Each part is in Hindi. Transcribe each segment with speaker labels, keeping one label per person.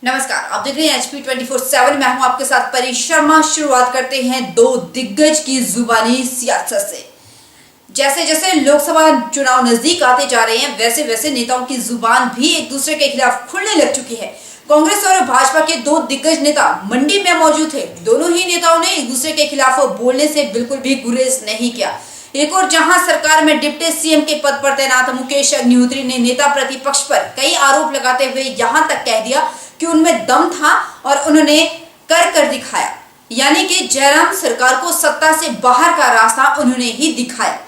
Speaker 1: नमस्कार, आप देख रहे हैं HP 24/7। मैं हूं आपके साथ परी शर्मा। शुरुआत करते हैं दो दिग्गज की जुबानी सियासत से। जैसे जैसे लोकसभा चुनाव नजदीक आते जा रहे हैं, वैसे वैसे नेताओं की जुबान भी एक दूसरे के खिलाफ खुलने लग चुकी है। कांग्रेस और भाजपा के दो दिग्गज नेता मंडी में मौजूद थे। दोनों ही नेताओं ने एक दूसरे के खिलाफ बोलने से बिल्कुल भी गुरेज नहीं किया। एक और जहां सरकार में डिप्टी सीएम के पद पर तैनात मुकेश अग्निहोत्री ने नेता प्रतिपक्ष पर कई आरोप लगाते हुए यहां तक कह दिया कि उनमें दम था और उन्होंने कर दिखाया, यानी कि जयराम सरकार को सत्ता से बाहर का रास्ता उन्होंने ही दिखाया।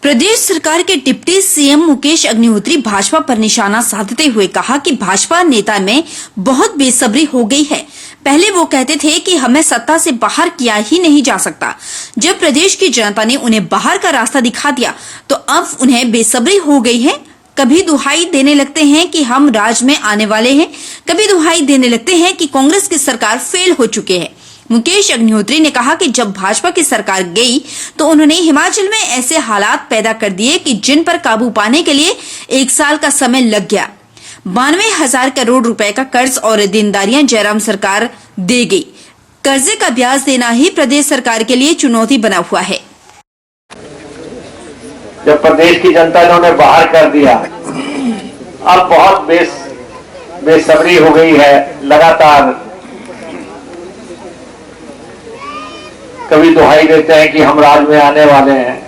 Speaker 1: प्रदेश सरकार के डिप्टी सीएम मुकेश अग्निहोत्री भाजपा पर निशाना साधते हुए कहा कि भाजपा नेता में बहुत बेसब्री हो गई है। पहले वो कहते थे कि हमें सत्ता से बाहर किया ही नहीं जा सकता। जब प्रदेश की जनता ने उन्हें बाहर का रास्ता दिखा दिया तो अब उन्हें बेसब्री हो गई है। कभी दुहाई देने लगते हैं कि हम राज में आने वाले हैं, कभी दुहाई देने लगते हैं कि कांग्रेस की सरकार फेल हो चुके हैं। मुकेश अग्निहोत्री ने कहा कि जब भाजपा की सरकार गई तो उन्होंने हिमाचल में ऐसे हालात पैदा कर दिए कि जिन पर काबू पाने के लिए 1 साल का समय लग गया। 92,000 करोड़ रुपए का कर्ज और देनदारियां जयराम सरकार दे गई। कर्जे का ब्याज देना ही प्रदेश सरकार के लिए चुनौती बना हुआ है।
Speaker 2: जब प्रदेश की जनता ने उन्हें बाहर कर दिया, अब बहुत बेसब्री हो गई है। लगातार कभी दुहाई देते हैं कि हम राज में आने वाले हैं,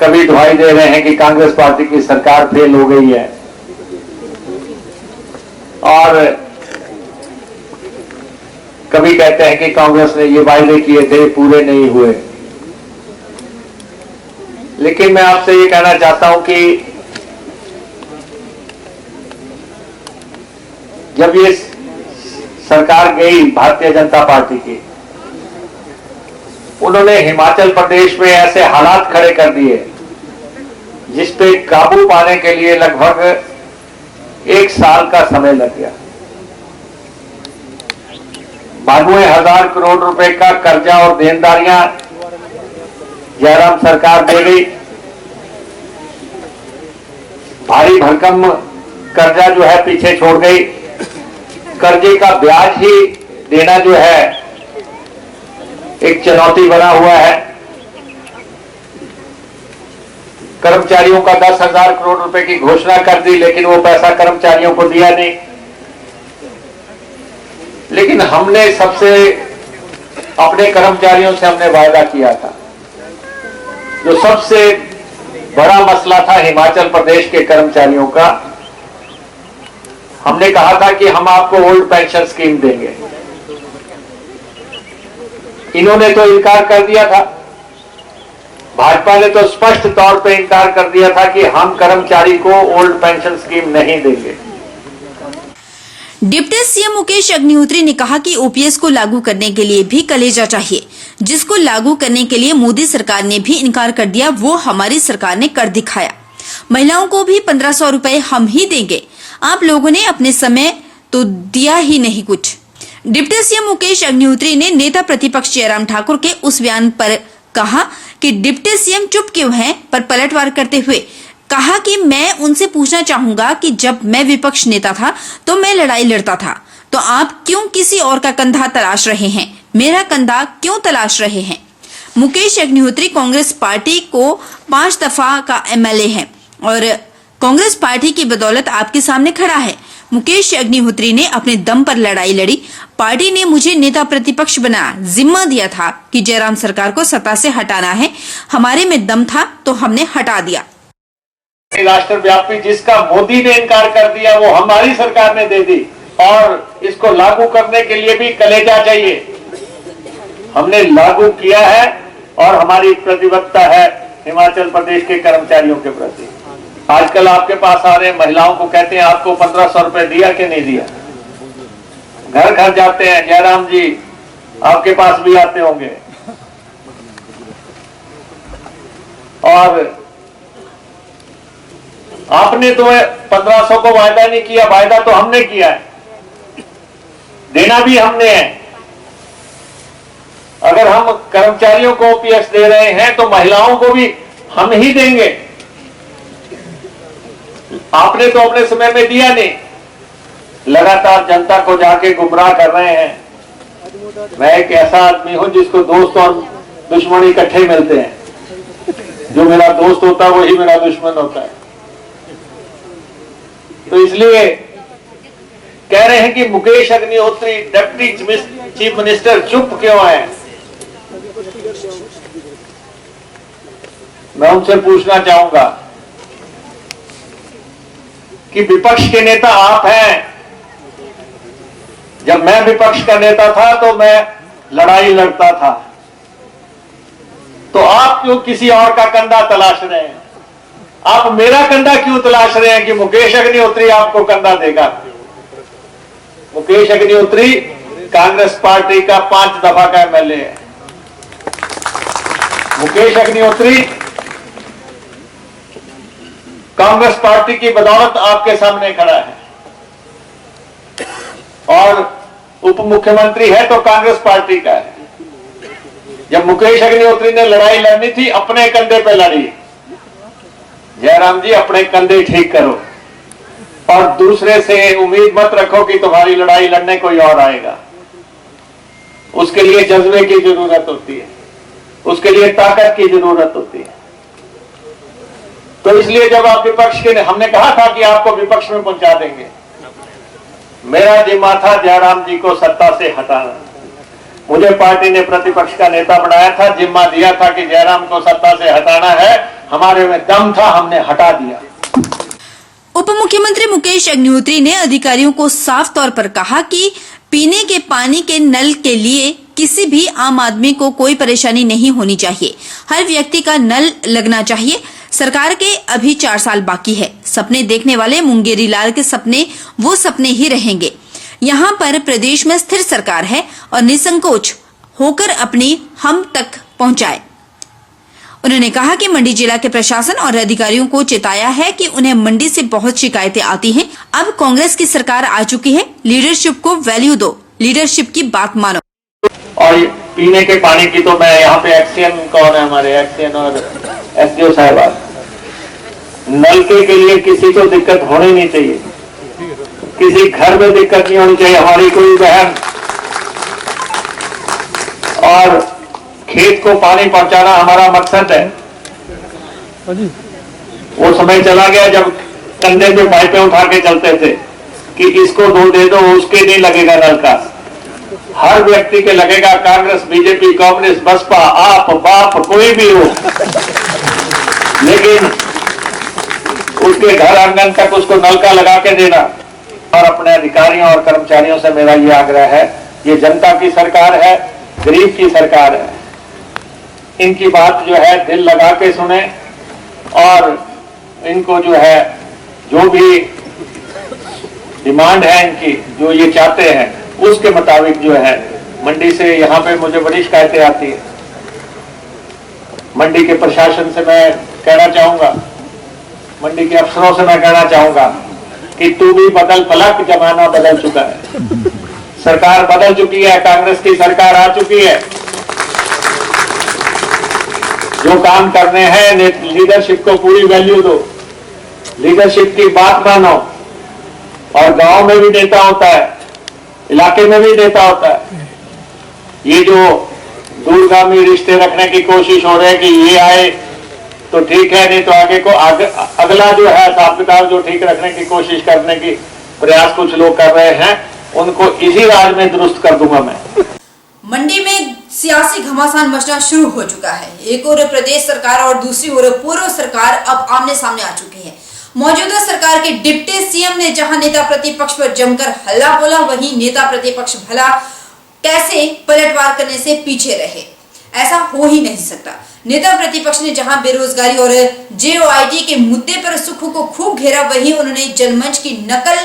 Speaker 2: कभी दुहाई दे रहे हैं कि कांग्रेस पार्टी की सरकार फेल हो गई है, और कभी कहते हैं कि कांग्रेस ने ये वायदे किए थे पूरे नहीं हुए। लेकिन मैं आपसे ये कहना चाहता हूं कि जब ये सरकार गई भारतीय जनता पार्टी की, उन्होंने हिमाचल प्रदेश में ऐसे हालात खड़े कर दिए जिस पे काबू पाने के लिए लगभग 1 साल का समय लग गया। 92,000 करोड़ रुपए का कर्जा और देनदारियां जयराम सरकार दे गई। भारी भरकम कर्जा जो है पीछे छोड़ गई। कर्जे का ब्याज ही देना जो है एक चुनौती बना हुआ है। कर्मचारियों का 10,000 करोड़ रुपए की घोषणा कर दी, लेकिन वो पैसा कर्मचारियों को दिया नहीं। लेकिन हमने सबसे अपने कर्मचारियों से हमने वायदा किया था। जो सबसे बड़ा मसला था हिमाचल प्रदेश के कर्मचारियों का, हमने कहा था कि हम आपको ओल्ड पेंशन स्कीम देंगे। इन्होंने तो इनकार कर दिया था। भाजपा ने तो स्पष्ट तौर पे इनकार कर दिया था कि हम कर्मचारी को ओल्ड पेंशन स्कीम नहीं देंगे।
Speaker 1: डिप्टी सीएम मुकेश अग्निहोत्री ने कहा कि ओपीएस को लागू करने के लिए भी कलेजा चाहिए। जिसको लागू करने के लिए मोदी सरकार ने भी इनकार कर दिया, वो हमारी सरकार ने कर दिखाया। महिलाओं को भी 1,500 रुपए हम ही देंगे। आप लोगों ने अपने समय तो दिया ही नहीं कुछ। डिप्टी सीएम मुकेश अग्निहोत्री ने नेता प्रतिपक्ष जयराम ठाकुर के उस बयान पर कहा कि डिप्टी सीएम चुप क्यों हैं, पर पलटवार करते हुए कहा कि मैं उनसे पूछना चाहूंगा कि जब मैं विपक्ष नेता था तो मैं लड़ाई लड़ता था, तो आप क्यों किसी और का कंधा तलाश रहे हैं? मेरा कंधा क्यों तलाश रहे हैं? मुकेश अग्निहोत्री कांग्रेस पार्टी को 5 दफा का एमएलए है और कांग्रेस पार्टी की बदौलत आपके सामने खड़ा है। मुकेश अग्निहोत्री ने अपने दम पर लड़ाई लड़ी। पार्टी ने मुझे नेता प्रतिपक्ष बनाया, जिम्मा दिया था कि जयराम सरकार को सत्ता से हटाना है। हमारे में दम था तो हमने हटा दिया।
Speaker 2: राष्ट्रव्यापी जिसका मोदी ने इनकार कर दिया, वो हमारी सरकार ने दे दी, और इसको लागू करने के लिए भी कलेजा चाहिए। हमने लागू किया है और हमारी प्रतिबद्धता है हिमाचल प्रदेश के कर्मचारियों के प्रति। आजकल आपके पास आ रहे महिलाओं को कहते हैं आपको 1,500 रुपए दिया कि नहीं दिया। घर घर जाते हैं, जयराम जी आपके पास भी आते होंगे, और आपने तो 1,500 को वायदा नहीं किया, वायदा तो हमने किया है, देना भी हमने है। अगर हम कर्मचारियों को ओपीएस दे रहे हैं तो महिलाओं को भी हम ही देंगे। आपने तो अपने समय में दिया नहीं, लगातार जनता को जाके गुमराह कर रहे हैं। मैं एक ऐसा आदमी हूं जिसको दोस्त और दुश्मन इकट्ठे मिलते हैं। जो मेरा दोस्त होता है वही मेरा दुश्मन होता है। तो इसलिए कह रहे हैं कि Mukesh Agnihotri deputy chief minister चुप क्यों है। मैं उनसे पूछना चाहूंगा कि विपक्ष के नेता आप हैं। जब मैं विपक्ष का नेता था तो मैं लड़ाई लड़ता था, तो आप क्यों किसी और का कंधा तलाश रहे हैं? आप मेरा कंधा क्यों तलाश रहे हैं कि मुकेश अग्निहोत्री आपको कंधा देगा? मुकेश अग्निहोत्री कांग्रेस पार्टी का 5 दफा का एमएलए है। मुकेश अग्निहोत्री कांग्रेस पार्टी की बदौलत आपके सामने खड़ा है और उप मुख्यमंत्री है तो कांग्रेस पार्टी का है। जब मुकेश अग्निहोत्री ने लड़ाई लड़नी थी अपने कंधे पे लड़ी। जयराम जी, अपने कंधे ठीक करो और दूसरे से उम्मीद मत रखो कि तुम्हारी लड़ाई लड़ने कोई और आएगा। उसके लिए जज्बे की जरूरत होती है, उसके लिए ताकत की जरूरत होती है। तो इसलिए जब आप विपक्ष के, हमने कहा था कि आपको विपक्ष में पहुंचा देंगे। मेरा जिम्मा था जयराम जी को सत्ता से हटाना। मुझे पार्टी ने प्रतिपक्ष का नेता बनाया था, जिम्मा दिया था कि जयराम को सत्ता से हटाना है। हमारे में दम था, हमने हटा दिया।
Speaker 1: उप मुख्यमंत्री मुकेश अग्निहोत्री ने अधिकारियों को साफ तौर पर कहा कि पीने के पानी के नल के लिए किसी भी आम आदमी को कोई परेशानी नहीं होनी चाहिए। हर व्यक्ति का नल लगना चाहिए। सरकार के अभी 4 साल बाकी है। सपने देखने वाले मुंगेरी लाल के सपने वो सपने ही रहेंगे। यहाँ पर प्रदेश में स्थिर सरकार है और निसंकोच होकर अपनी हम तक पहुँचाए। उन्होंने कहा कि मंडी जिला के प्रशासन और अधिकारियों को चेताया है कि उन्हें मंडी से बहुत शिकायतें आती हैं। अब कांग्रेस की सरकार आ चुकी है, लीडरशिप को वैल्यू दो, लीडरशिप की बात मानो।
Speaker 2: और पीने के पानी की तो मैं यहाँ पे एक्सीएन कौन है, हमारे एक्सीएन और एसडीओ साहब, नलके के लिए किसी को दिक्कत होनी नहीं चाहिए, किसी घर में दिक्कत नहीं होनी चाहिए। हमारी कोई बहन और खेत को पानी पहुंचाना हमारा मकसद है। वो समय चला गया जब कंधे पे पाइपें उठा के चलते थे कि इसको दे दो, उसके नहीं लगेगा नल का। हर व्यक्ति के लगेगा, कांग्रेस, बीजेपी, कम्युनिस्ट, बसपा, आप, बाप, कोई भी हो, लेकिन उसके घर आंगन तक उसको नलका लगा के देना। और अपने अधिकारियों और कर्मचारियों से मेरा ये आग्रह है, ये जनता की सरकार है, गरीब की सरकार है। इनकी बात जो है दिल लगा के सुने और इनको जो है जो भी डिमांड है इनकी, जो ये चाहते हैं, उसके मुताबिक जो है मंडी से यहाँ पे मुझे बड़ी शिकायतें आती है। मंडी के प्रशासन से मैं कहना चाहूंगा, मंडी के अफसरों से मैं कहना चाहूंगा कि तू भी बदल पलक, जमाना बदल चुका है, सरकार बदल चुकी है, कांग्रेस की सरकार आ चुकी है। जो काम करने हैं लीडरशिप को पूरी वैल्यू दो, लीडरशिप की बात मानो। और गांव में भी नेता होता है, इलाके में भी नेता होता है। ये जो दूरगामी रिश्ते रखने की कोशिश हो रही है कि ये आए तो ठीक है, नहीं तो आगे को अगला जो है हिसाब किताब जो ठीक रखने की कोशिश करने की प्रयास कुछ लोग कर रहे हैं, उनको इसी राज में दुरुस्त कर दूंगा मैं।
Speaker 1: मंडी में सियासी घमासान मचना शुरू हो चुका है। एक ओर प्रदेश सरकार और दूसरी ओर पूर्व सरकार अब आमने सामने आ चुकी है। मौजूदा सरकार के डिप्टी सीएम ने जहां नेता प्रतिपक्ष पर जमकर हल्ला बोला, वहीं नेता प्रतिपक्ष भला कैसे पलटवार करने से पीछे रहे। ऐसा हो ही नहीं सकता। नेता प्रतिपक्ष ने जहां बेरोजगारी और जेओआईटी के मुद्दे पर सुख को खूब घेरा, वहीं उन्होंने जनमंच की नकल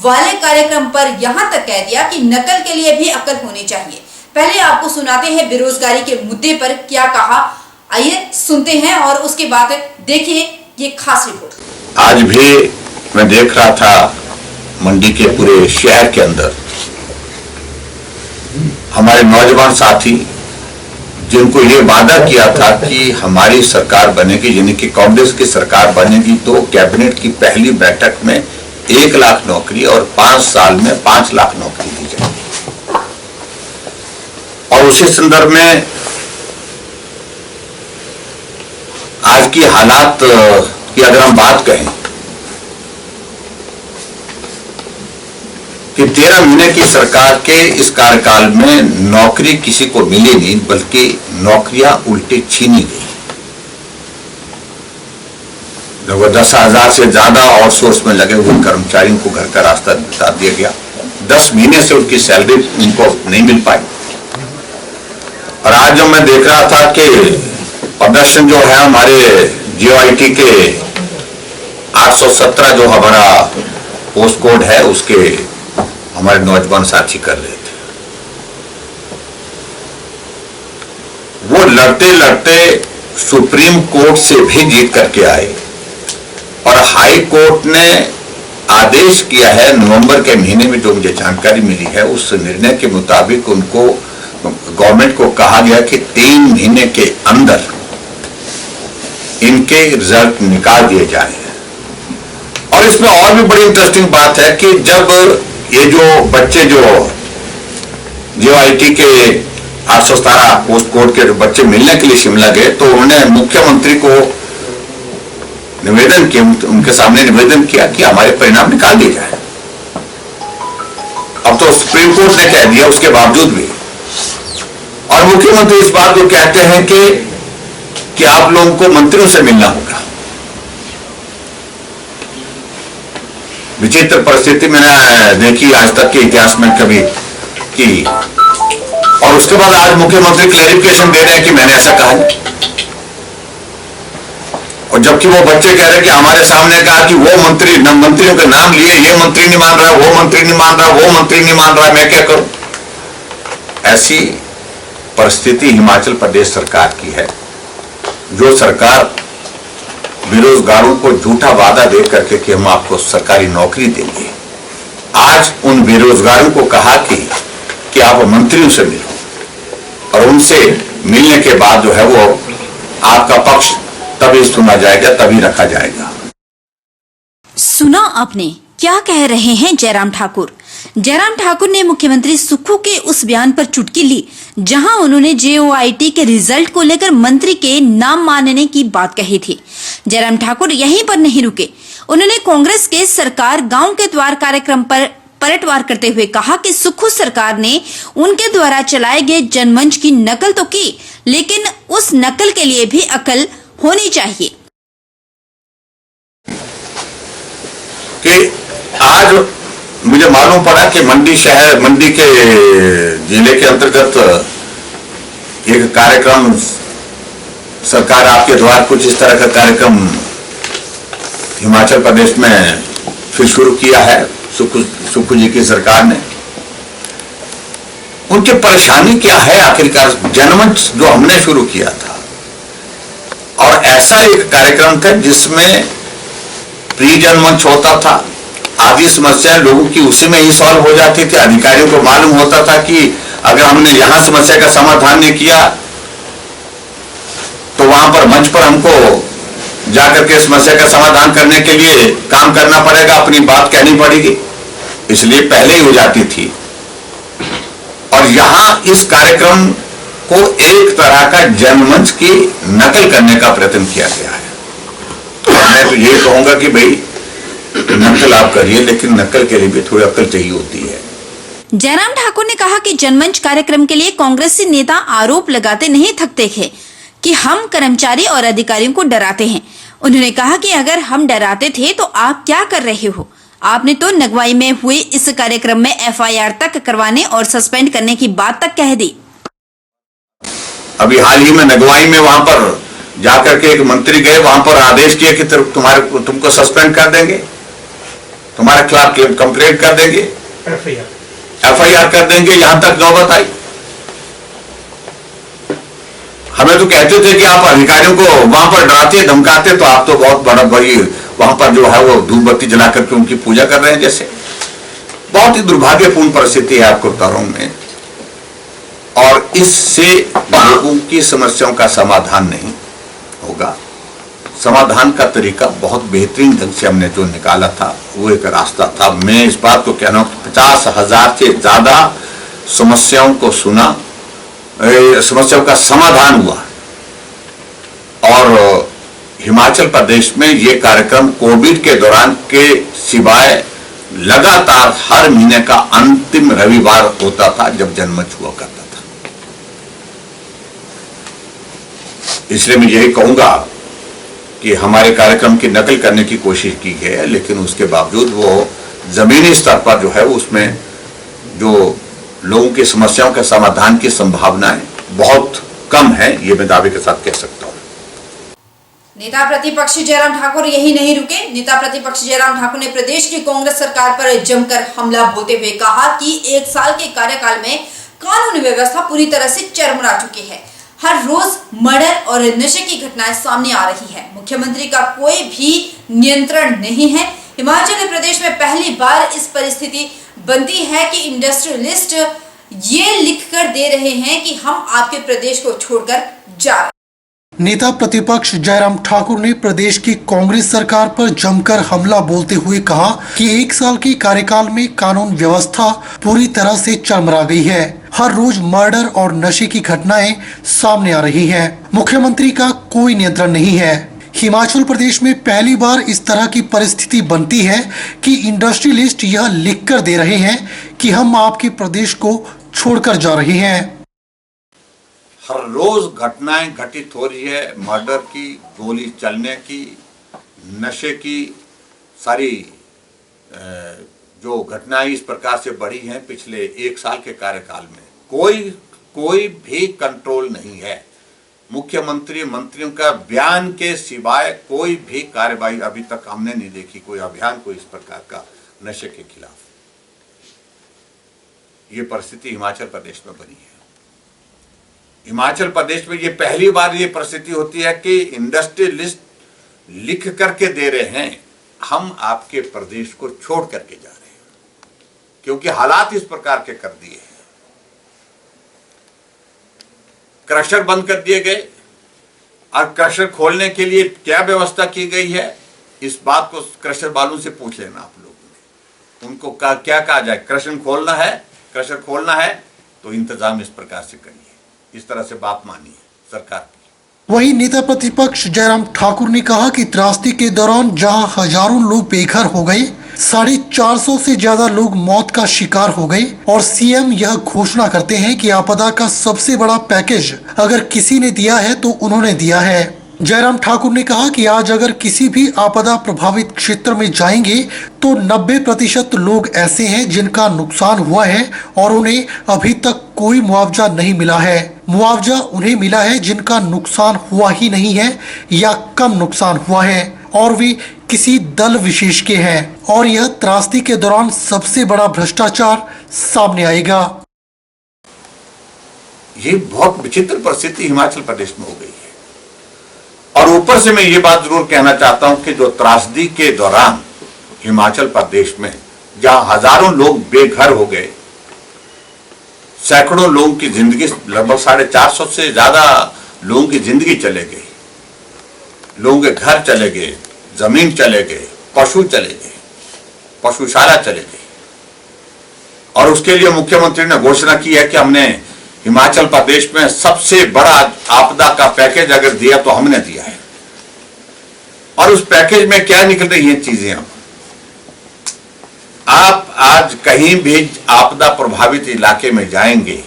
Speaker 1: वाले कार्यक्रम पर यहां तक कह दिया कि नकल के लिए भी अकल होनी चाहिए। पहले आपको सुनाते हैं बेरोजगारी के मुद्दे पर क्या कहा, आइए सुनते हैं और उसके बाद देखिए ये खास रिपोर्ट।
Speaker 3: आज भी मैं देख रहा था मंडी के पूरे शहर के अंदर हमारे नौजवान साथी जिनको ये वादा किया था कि हमारी सरकार बनेगी, यानी कि कांग्रेस की सरकार बनेगी, तो कैबिनेट की पहली बैठक में 1 लाख नौकरी और 5 साल में 5 लाख नौकरी दी जाएगी। और उसी संदर्भ में आज की हालात की अगर हम बात कहें कि 13 महीने की सरकार के इस कार्यकाल में नौकरी किसी को मिली नहीं, बल्कि नौकरियां उल्टे छीनी गई। लगभग 10,000 से ज्यादा आउटसोर्स में लगे हुए कर्मचारियों को घर का रास्ता बता दिया गया। 10 महीने से उनकी सैलरी उनको नहीं मिल पाई। और आज जब मैं देख रहा था कि प्रदर्शन जो है हमारे जीओआईटी के 817 जो हमारा पोस्ट कोड है उसके हमारे नौजवान साथी कर रहे थे, वो लड़ते लड़ते सुप्रीम कोर्ट से भी जीत करके आए और हाई कोर्ट ने आदेश किया है। नवंबर के महीने में जो मुझे जानकारी मिली है उस निर्णय के मुताबिक उनको गवर्नमेंट को कहा गया कि 3 महीने के अंदर इनके रिजल्ट निकाल दिए जाए। और इसमें और भी बड़ी इंटरेस्टिंग बात है कि जब ये जो बच्चे जो जीओआईटी के 817 पोस्ट कोड के बच्चे मिलने के लिए शिमला गए तो उन्होंने मुख्यमंत्री को निवेदन किया, उनके सामने निवेदन किया कि हमारे परिणाम निकाल दिए जाए। अब तो सुप्रीम कोर्ट ने कह दिया उसके बावजूद भी, और मुख्यमंत्री इस बात को कहते हैं कि आप लोगों को मंत्रियों से मिलना होगा। विचित्र परिस्थिति मैंने देखी आज तक के इतिहास में कभी की। और उसके बाद आज मुख्यमंत्री क्लैरिफिकेशन दे रहे हैं कि मैंने ऐसा कहा नहीं। और जबकि वो बच्चे कह रहे हैं कि हमारे सामने कहा कि वो मंत्री मंत्रियों के नाम लिए, ये मंत्री नहीं मान रहा, वो मंत्री नहीं मान रहा, वो मंत्री नहीं मान रहा, मैं क्या करूं। ऐसी परिस्थिति हिमाचल प्रदेश सरकार की है, जो सरकार बेरोजगारों को झूठा वादा दे करके कि हम आपको सरकारी नौकरी देंगे, आज उन बेरोजगारों को कहा कि आप मंत्रियों से मिलो और उनसे मिलने के बाद जो है वो आपका पक्ष तभी सुना जाएगा, तभी रखा जाएगा।
Speaker 1: सुना आपने क्या कह रहे हैं जयराम ठाकुर। जयराम ठाकुर ने मुख्यमंत्री सुक्खू के उस बयान पर चुटकी ली जहां उन्होंने जेओआईटी के रिजल्ट को लेकर मंत्री के नाम मानने की बात कही थी। जयराम ठाकुर यहीं पर नहीं रुके, उन्होंने कांग्रेस के सरकार गांव के द्वार कार्यक्रम पर पलटवार करते हुए कहा कि सुक्खू सरकार ने उनके द्वारा चलाए गए जनमंच की नकल तो की, लेकिन उस नकल के लिए भी अकल होनी चाहिए।
Speaker 3: कि आज मुझे मालूम पड़ा कि मंडी के जिले के अंतर्गत एक कार्यक्रम सरकार आपके द्वार कुछ इस तरह का कार्यक्रम हिमाचल प्रदेश में फिर शुरू किया है सुक्खू जी की सरकार ने। उनकी परेशानी क्या है आखिरकार। जनमंच जो हमने शुरू किया था और ऐसा एक कार्यक्रम था जिसमें प्री जनमंच होता था, आदि समस्याएं लोगों की उसी में ही सॉल्व हो जाती थी। अधिकारियों को मालूम होता था कि अगर हमने यहां समस्या का समाधान नहीं किया तो वहां पर मंच पर हमको जाकर के समस्या का समाधान करने के लिए काम करना पड़ेगा, अपनी बात कहनी पड़ेगी, इसलिए पहले ही हो जाती थी। और यहां इस कार्यक्रम को एक तरह का जनमंच की नकल करने का प्रयत्न किया गया है। मैं तो ये कहूंगा कि भाई नकल आप करिए, लेकिन नकल के लिए भी थोड़ी अकल चाहिए होती है।
Speaker 1: जयराम ठाकुर ने कहा कि जनमंच कार्यक्रम के लिए कांग्रेसी नेता आरोप लगाते नहीं थकते थे कि हम कर्मचारी और अधिकारियों को डराते हैं। उन्होंने कहा कि अगर हम डराते थे तो आप क्या कर रहे हो। आपने तो नगवाई में हुए इस कार्यक्रम में एफआईआर तक करवाने और सस्पेंड करने की बात तक कह दी।
Speaker 3: अभी हाल ही में नगवाई में वहां पर जाकर के एक मंत्री गए, वहां पर आदेश किया कि तुमको सस्पेंड कर देंगे, तुम्हारे खिलाफ कंप्लेंट कर देंगे, एफआईआर कर देंगे, यहां तक नौबत आई। हमें तो कहते थे कि आप अधिकारियों को वहां पर डराते धमकाते, तो आप तो बहुत बड़ी वहां पर जो है वो धूप बत्ती जला करके उनकी पूजा कर रहे हैं जैसे। बहुत ही दुर्भाग्यपूर्ण परिस्थिति है आपको बता रहा हूं मैं, और इससे लोगों की समस्याओं का समाधान नहीं होगा। समाधान का तरीका बहुत बेहतरीन ढंग से हमने जो निकाला था वो एक रास्ता था। मैं इस बात को कह रहा हूँ 50,000 से ज्यादा समस्याओं को सुना, समस्याओं का समाधान हुआ। और हिमाचल प्रदेश में ये कार्यक्रम कोविड के दौरान के सिवाय लगातार हर महीने का अंतिम रविवार होता था जब जनमंच हुआ करता था। इसलिए मैं यही कहूंगा कि हमारे कार्यक्रम की नकल करने की कोशिश की गई है, लेकिन उसके बावजूद वो जमीनी स्तर पर जो है उसमें जो लोगों की समस्याओं के समाधान की संभावनाएं बहुत कम है, ये मैं दावे के साथ कह सकता हूं।
Speaker 1: नेता प्रतिपक्ष जयराम ठाकुर यही नहीं रुके। नेता प्रतिपक्ष जयराम ठाकुर ने प्रदेश की कांग्रेस सरकार पर जमकर हमला बोलते हुए कहा कि 1 साल के कार्यकाल में कानून व्यवस्था पूरी तरह से चरमरा चुकी है। हर रोज मर्डर और नशे की घटनाएं सामने आ रही है। मुख्यमंत्री का कोई भी नियंत्रण नहीं है। हिमाचल प्रदेश में पहली बार इस परिस्थिति बनती है कि इंडस्ट्रियलिस्ट ये लिखकर दे रहे हैं कि हम आपके प्रदेश को छोड़कर जा रहे हैं।
Speaker 4: नेता प्रतिपक्ष जयराम ठाकुर ने प्रदेश की कांग्रेस सरकार पर जमकर हमला बोलते हुए कहा कि 1 साल के कार्यकाल में कानून व्यवस्था पूरी तरह से चरमरा गई है। हर रोज मर्डर और नशे की घटनाएं सामने आ रही हैं। मुख्यमंत्री का कोई नियंत्रण नहीं है। हिमाचल प्रदेश में पहली बार इस तरह की परिस्थिति बनती है कि इंडस्ट्रियलिस्ट यह लिखकर दे रहे हैं कि हम आपके प्रदेश को छोड़कर जा रहे हैं।
Speaker 3: हर रोज घटनाएं घटित हो रही है, मर्डर की, गोली चलने की, नशे की, सारी जो घटनाएं इस प्रकार से बढ़ी हैं पिछले 1 साल के कार्यकाल में। कोई भी कंट्रोल नहीं है। मुख्यमंत्री मंत्रियों का बयान के सिवाय कोई भी कार्रवाई अभी तक हमने नहीं देखी, कोई अभियान कोई इस प्रकार का नशे के खिलाफ। ये परिस्थिति हिमाचल प्रदेश में बनी है। हिमाचल प्रदेश में ये पहली बार ये परिस्थिति होती है कि इंडस्ट्रियलिस्ट लिख करके दे रहे हैं हम आपके प्रदेश को छोड़ करके जा रहे हैं, क्योंकि हालात इस प्रकार के कर दिए हैं। क्रशर बंद कर दिए गए और क्रशर खोलने के लिए क्या व्यवस्था की गई है, इस बात को क्रशर वालों से पूछ लेना आप लोगों ने। उनको क्या कहा जाए, क्रशर खोलना है तो इंतजाम इस प्रकार से करिए। इस तरह से बात मानी है सरकार की।
Speaker 4: वहीं नेता प्रतिपक्ष जयराम ठाकुर ने कहा कि त्रासदी के दौरान जहां हजारों लोग बेघर हो गए, 450 से ज्यादा लोग मौत का शिकार हो गए और सीएम यह घोषणा करते हैं कि आपदा का सबसे बड़ा पैकेज अगर किसी ने दिया है तो उन्होंने दिया है। जयराम ठाकुर ने कहा कि आज अगर किसी भी आपदा प्रभावित क्षेत्र में जाएंगे तो 90% लोग ऐसे हैं जिनका नुकसान हुआ है और उन्हें अभी तक कोई मुआवजा नहीं मिला है। मुआवजा उन्हें मिला है जिनका नुकसान हुआ ही नहीं है या कम नुकसान हुआ है और वे किसी दल विशेष के हैं, और यह त्रासदी के दौरान सबसे बड़ा भ्रष्टाचार सामने आएगा।
Speaker 3: ये बहुत विचित्र परिस्थिति हिमाचल प्रदेश में हो गई है। और ऊपर से मैं ये बात जरूर कहना चाहता हूं कि जो त्रासदी के दौरान हिमाचल प्रदेश में जहां हजारों लोग बेघर हो गए, सैकड़ों लोगों की जिंदगी, लगभग 450 से ज्यादा लोगों की जिंदगी चले गई, लोगों के घर चले गए, जमीन चले गए, पशु चले गए, पशुशाला चले गई। और उसके लिए मुख्यमंत्री ने घोषणा की है कि हमने हिमाचल प्रदेश में सबसे बड़ा आपदा का पैकेज अगर दिया तो हमने दिया है। और उस पैकेज में क्या निकल रही हैं चीजें। आप आज कहीं भी आपदा प्रभावित इलाके में जाएंगे,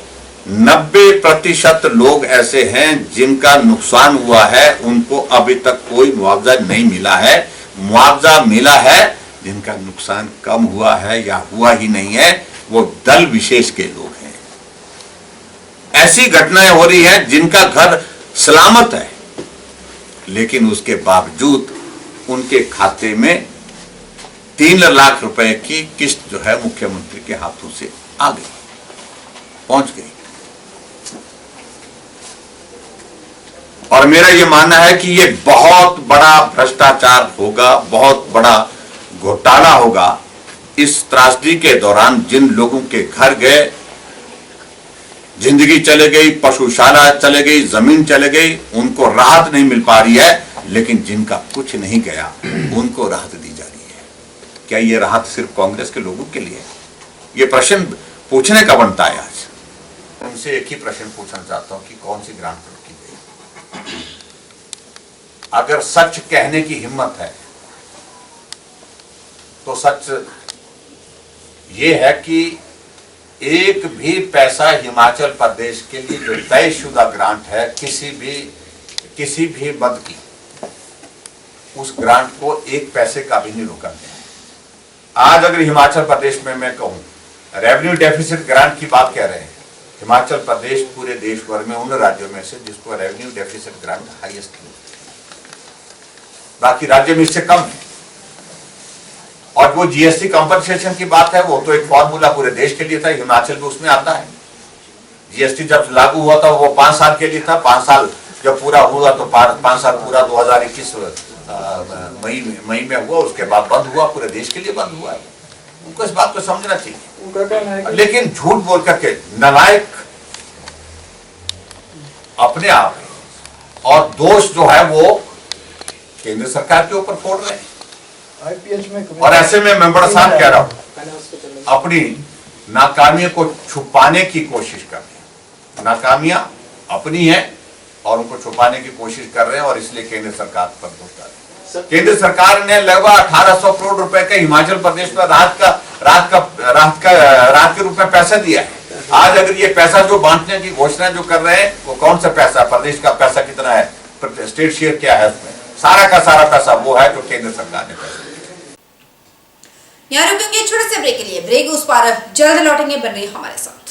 Speaker 3: 90% लोग ऐसे हैं जिनका नुकसान हुआ है, उनको अभी तक कोई मुआवजा नहीं मिला है। मुआवजा मिला है जिनका नुकसान कम हुआ है या हुआ ही नहीं है, वो दल विशेष के लोग हैं। ऐसी घटनाएं हो रही हैं जिनका घर सलामत है, लेकिन उसके बावजूद उनके खाते में 3 लाख रुपए की किस्त जो है मुख्यमंत्री के हाथों से आ गई, पहुंच गई। और मेरा यह मानना है कि यह बहुत बड़ा भ्रष्टाचार होगा, बहुत बड़ा घोटाला होगा। इस त्रासदी के दौरान जिन लोगों के घर गए, जिंदगी चले गई, पशुशाला चले गई, जमीन चले गई, उनको राहत नहीं मिल पा रही है, लेकिन जिनका कुछ नहीं गया उनको राहत दी जा रही है। क्या ये राहत सिर्फ कांग्रेस के लोगों के लिए? ये प्रश्न पूछने का बनता है। आज उनसे एक ही प्रश्न पूछना चाहता हूं कि कौन सी ग्रांट रोकी गई? अगर सच कहने की हिम्मत है तो सच ये है कि एक भी पैसा हिमाचल प्रदेश के लिए जो तयशुदा ग्रांट है किसी भी मद की, उस ग्रांट को एक पैसे का भी नहीं रोका गया। आज अगर हिमाचल प्रदेश में मैं कहूं रेवेन्यू डेफिसिट ग्रांट की बात कह रहे हैं, हिमाचल प्रदेश पूरे देश भर में उन राज्यों में से जिसको रेवेन्यू डेफिसिट ग्रांट हाईएस्ट है, बाकी राज्य में इससे कम है। और वो जीएसटी कंपनसेशन की बात है, वो तो एक फॉर्मूला पूरे देश के लिए था, हिमाचल भी उसमें आता है। जीएसटी जब लागू हुआ था वो 5 साल के लिए था, 5 साल जब पूरा हुआ तो 5 साल पूरा 2021 मई में हुआ, उसके बाद बंद हुआ, पूरे देश के लिए बंद हुआ है। उनको इस बात को समझना चाहिए। लेकिन झूठ बोल करके नालायक अपने आप और दोष जो है वो केंद्र सरकार के ऊपर फोड़ रहे हैं। और ऐसे में मैं बड़ा साफ कह रहा हूं, अपनी नाकामियों को छुपाने की कोशिश कर रहे हैं। नाकामियां अपनी है और उनको छुपाने की कोशिश कर रहे हैं और इसलिए केंद्र सरकार पर दोष डाल रहे हैं। केंद्र सरकार ने लगभग 1800 करोड़ रुपए का हिमाचल प्रदेश में राहत के रूप में पैसा दिया है। आज अगर ये पैसा जो बांटने की घोषणा जो कर रहे हैं वो कौन सा पैसा, प्रदेश का पैसा कितना है, स्टेट शेयर क्या है, उसमें सारा का सारा पैसा वो है जो केंद्र सरकार ने पैसा।
Speaker 1: यहाँ रुकेंगे छोटे से ब्रेक के लिए। ब्रेक उस पार जल्द लौटेंगे, बन रही हमारे साथ।